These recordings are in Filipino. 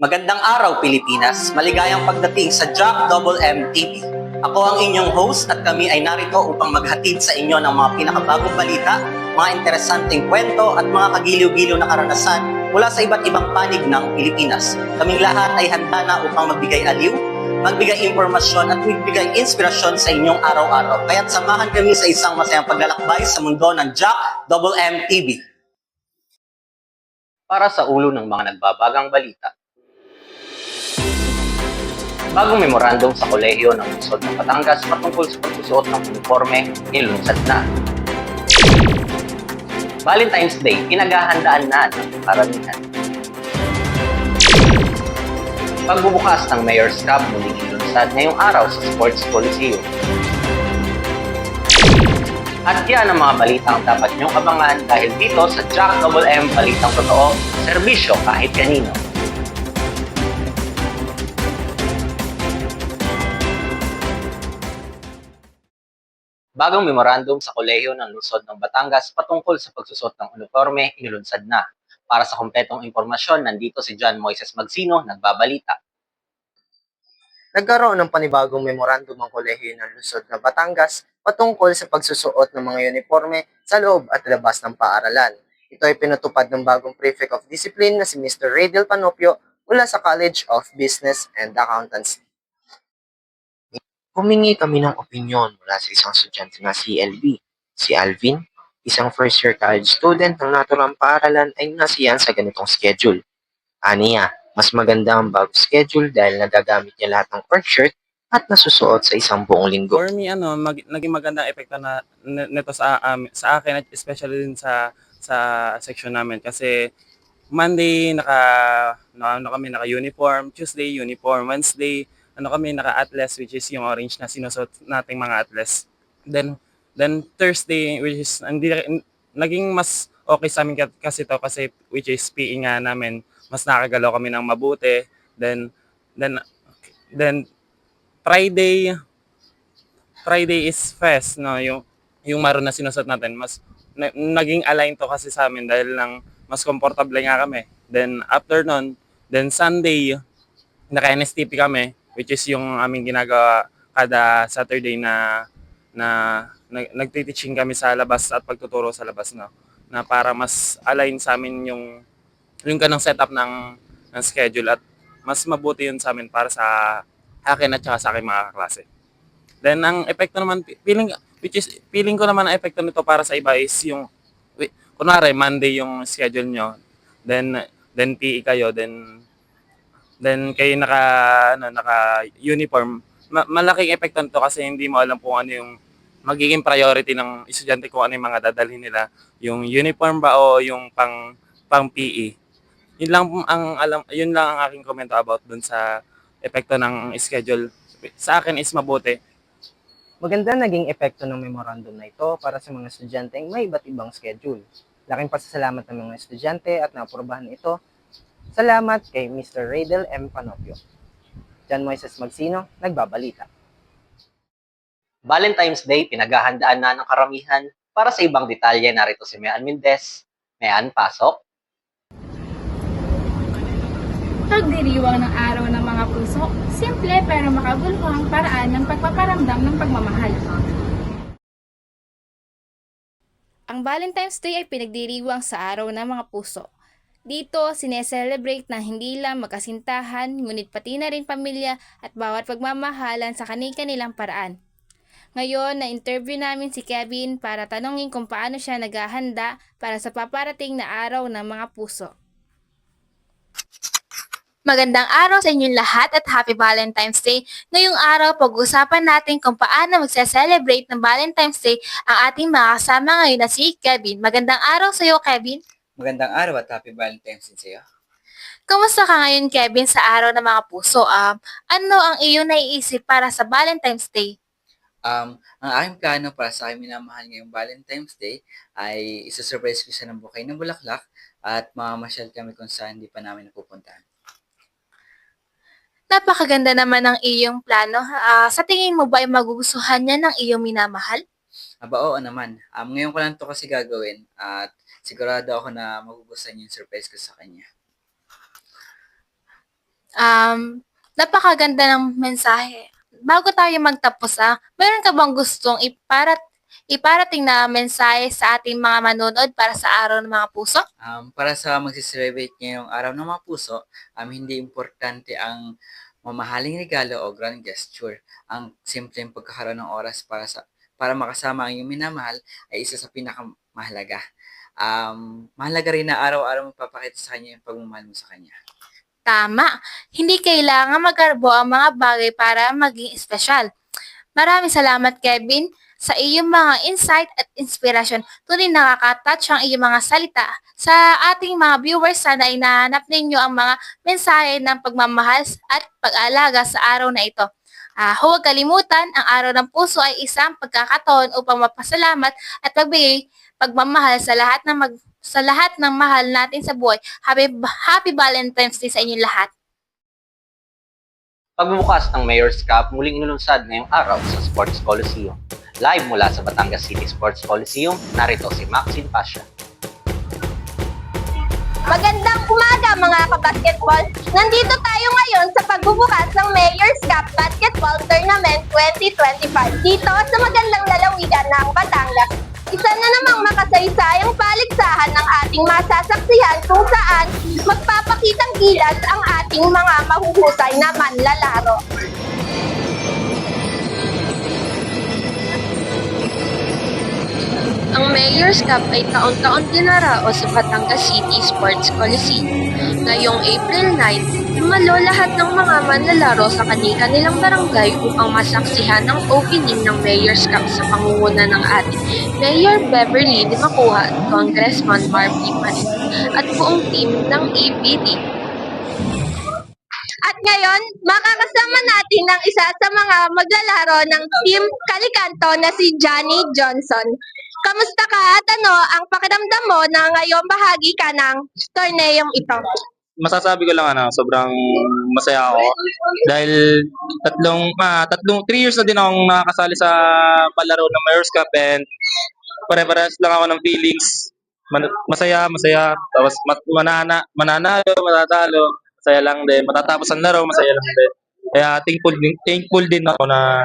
Magandang araw, Pilipinas! Maligayang pagdating sa Jack Double M TV. Ako ang inyong host at kami ay narito upang maghatid sa inyo ng mga pinakabagong balita, mga interesanteng kwento at mga kagiliw-giliw na karanasan mula sa iba't ibang panig ng Pilipinas. Kaming lahat ay handa na upang magbigay aliw, magbigay impormasyon at magbigay inspirasyon sa inyong araw-araw. Kaya't samahan kami sa isang masayang paglalakbay sa mundo ng Jack Double M TV. Para sa ulo ng mga nagbabagang balita. Bagong memorandum sa kolehiyo ng lungsod ng Batangas patungkol sa pagsusuot ng uniforme nilunsad na. Valentine's Day, pinaghahandaan na ng karamihan. Pagbubukas ng Mayor's Cup muling nilunsad ngayong araw sa Sports Coliseum. At yan ang mga balitang dapat niyong abangan dahil dito sa Jack Double M Balitang Totoo, serbisyo kahit kanino. Bagong memorandum sa kolehiyo ng lungsod ng Batangas patungkol sa pagsusot ng uniforme inilunsad na. Para sa kumpletong impormasyon, nandito si John Moises Magsino, nagbabalita. Nagkaroon ng panibagong memorandum ang kolehiyo ng lungsod ng Batangas patungkol sa pagsusuot ng mga uniforme sa loob at labas ng paaralan. Ito ay pinatupad ng bagong Prefect of Discipline na si Mr. Radel Panopio mula sa College of Business and Accountancy. Humingi kami ng opinyon mula sa isang estudyante na si LB. Si Alvin, isang first-year college student ng naturang paaralan ay nasiyan sa ganitong schedule. Aniya, mas maganda ang bagong schedule dahil nagagamit niya lahat ng work shirt at nasusuot sa isang buong linggo. For me, naging magandang epekto nito sa akin at especially din sa section namin kasi Monday kami naka-uniform, Tuesday uniform, Wednesday kami naka-atlas which is yung orange na sinusuot nating mga atlas. Then Thursday which is naging mas okay sa amin kasi which is PE nga namin, mas nakagalaw kami ng mabuti. Then Friday is fest, no, yung maroon na sinusot natin, mas naging align to kasi sa amin dahil lang mas komportable nga kami. Then after nun, then Sunday naka-NSTP kami which is yung aming ginagawa kada Saturday na nagti-teaching kami sa labas at pagtuturo sa labas, no, na para mas align sa amin yung ganong setup ng schedule at mas mabuti yun sa amin para sa akin at saka sa aking mga kaklase. Then ang epekto naman, feeling ko naman ang epekto nito para sa iba is yung kunwari Monday yung schedule nyo, then PE kayo, then kayo naka uniform. Malaking epekto nito kasi hindi mo alam kung ano yung magiging priority ng estudyante, kung ano yung mga dadalhin nila, yung uniform ba o yung pang PE. Yun lang ang aking komento about dun sa epekto ng schedule. Sa akin is mabuti. Maganda naging epekto ng memorandum na ito para sa mga estudyanteng may iba't ibang schedule. Laking pasasalamat ng mga estudyante at naaprubahan ito. Salamat kay Mr. Radel M. Panopio. John Moises Magsino, nagbabalita. Valentine's Day, pinaghahandaan na ng karamihan. Para sa ibang detalye, narito si Mean Mendez. Mean, pasok. Pagdiriwang ng araw ng mga puso, simple pero makabuluhang paraan ng pagpaparamdam ng pagmamahal. Ang Valentine's Day ay pinagdiriwang sa araw ng mga puso. Dito, sineselebrate na hindi lang magkasintahan, ngunit pati na rin pamilya at bawat pagmamahalan sa kanilang paraan. Ngayon, na-interview namin si Kevin para tanungin kung paano siya naghahanda para sa paparating na araw ng mga puso. Magandang araw sa inyong lahat at Happy Valentine's Day. Ngayong araw, pag-uusapan natin kung paano magse-celebrate ng Valentine's Day ang ating mga kasama ngayon na si Kevin. Magandang araw sa iyo, Kevin. Magandang araw at Happy Valentine's Day sa iyo. Kamusta ka ngayon, Kevin, sa araw ng mga puso? Ano ang iyong naiisip para sa Valentine's Day? Ang aking plano para sa aking minamahal ngayong Valentine's Day ay isa-surprise ko siya ng bouquet ng bulaklak at mamamasyal kami kung saan hindi pa namin napupuntahan. Napakaganda naman ng iyong plano. Sa tingin mo ba ay magugustuhan niya ng iyong minamahal? Oo naman. Ngayon ko lang ito kasi gagawin at sigurado ako na magugustuhan yung surprise ko sa kanya. Napakaganda ng mensahe. Bago tayo magtapos, meron ka bang gustong iparating na mensahe sa ating mga manonood para sa Araw ng Mga Puso? Para sa magsiselebrate ngayong araw ng mga puso, hindi importante ang mamahaling regalo o grand gesture. Ang simpleng pagkakaroon ng oras para makasama ang iyong minamahal ay isa sa pinakamahalaga. Mahalaga rin na araw-araw magpapakita sa kanya yung pagmamahal mo sa kanya. Tama. Hindi kailangan magarbo ang mga bagay para maging espesyal. Maraming salamat, Kevin, sa iyong mga insight at inspirasyon. Tunay nakaka-touch ang iyong mga salita. Sa ating mga viewers, sana ay nahanap ninyo ang mga mensahe ng pagmamahal at pag-aalaga sa araw na ito. Huwag kalimutan, ang Araw ng Puso ay isang pagkakataon upang mapasalamat at magbigay pagmamahal sa lahat ng mahal natin sa buhay. Happy Valentine's Day sa inyong lahat. Pagbubukas ng Mayor's Cup muling inulunsad ngayong araw sa Sports Coliseum. Live mula sa Batangas City Sports Coliseum, narito si Maxine Pasha. Magandang umaga mga kabasketball! Nandito tayo ngayon sa pagbubukas ng Mayor's Cup Basketball Tournament 2025 dito sa magandang lalawigan ng Batangas. Isa na namang makasaysayang paligsahan ng ating masasaksihan kung saan magpapakitang gilas ang ating mga mahuhusay na manlalaro. Ang Mayor's Cup ay taon-taon dinarao sa Batangas City Sports Coliseum. Ngayong April 9, dumalo lahat ng mga manlalaro sa kanilang barangay upang masaksihan ang opening ng Mayor's Cup sa pangunguna ng ating Mayor Beverly de Macuja at Congressman Marvin Marin at buong team ng ABD. At ngayon, makakasama natin ang isa sa mga maglalaro ng Team Calicanto na si Johnny Johnson. Kamusta ka at ano ang pakiramdam mo na ngayong bahagi ka ng torneyong ito? Masasabi ko lang sobrang masaya ako dahil 3 years na din akong nakakasali sa palaro ng Mayor's Cup and pare-parehas lang ako ng feelings. Masaya, tapos mananalo, matatalo, masaya lang din. Matatapos ang laro, masaya lang din. Kaya thankful din ako na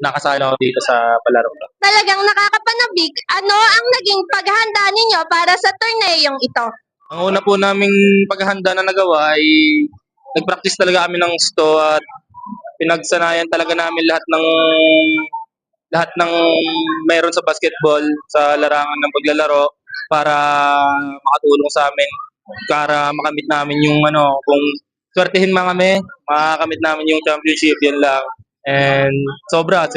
nakasali ako dito sa palaro. Talagang nakakapanabik, ano ang naging paghahanda ninyo para sa torneyong ito? Ang una po naming paghahanda na nagawa ay nag-practice talaga kami ng gusto at pinagsanayan talaga namin lahat ng meron sa basketball sa larangan ng paglalaro para makatulong sa amin para makamit namin yung kung swertehin man kami, makakamit namin yung championship, yun lang. And sobrang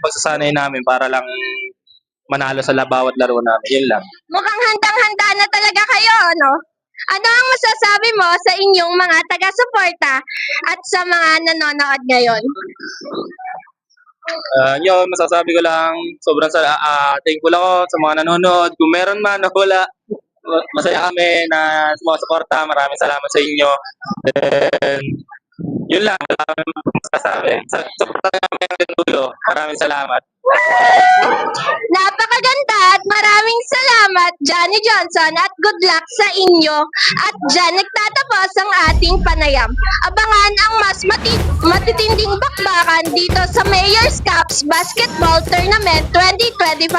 pagsasanay namin para lang manalo sa bawat laro namin. Yun lang. Mukhang handang-handa na talaga kayo, no? Ano ang masasabi mo sa inyong mga taga-suporta at sa mga nanonood ngayon? Yun, masasabi ko lang, sobrang thankful ako sa mga nanonood. Kung meron man o wala, masaya kami na sumusuporta. Maraming salamat sa inyo. And yun lang, maraming masasabi. Suporta kami hanggang dulo. Maraming salamat. Napakaganda at maraming salamat, Johnny Johnson, at good luck sa inyo. At dyan nagtatapos ang ating panayam. Abangan ang mas matitinding bakbakan dito sa Mayor's Cups Basketball Tournament 2025.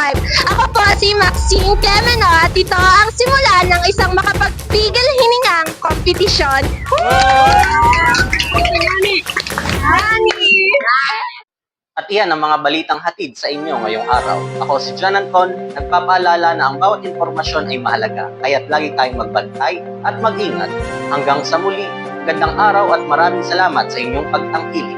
Ako po si Maxine Clemeno at ito ang simula ng isang makapagpigil hiningang kompetisyon. At iyan ang mga balitang hatid sa inyo ngayong araw. Ako si John Anton, nagpapaalala na ang bawat impormasyon ay mahalaga, kaya't lagi tayong magbantay at mag-ingat. Hanggang sa muli, magandang araw at maraming salamat sa inyong pagtangkilik.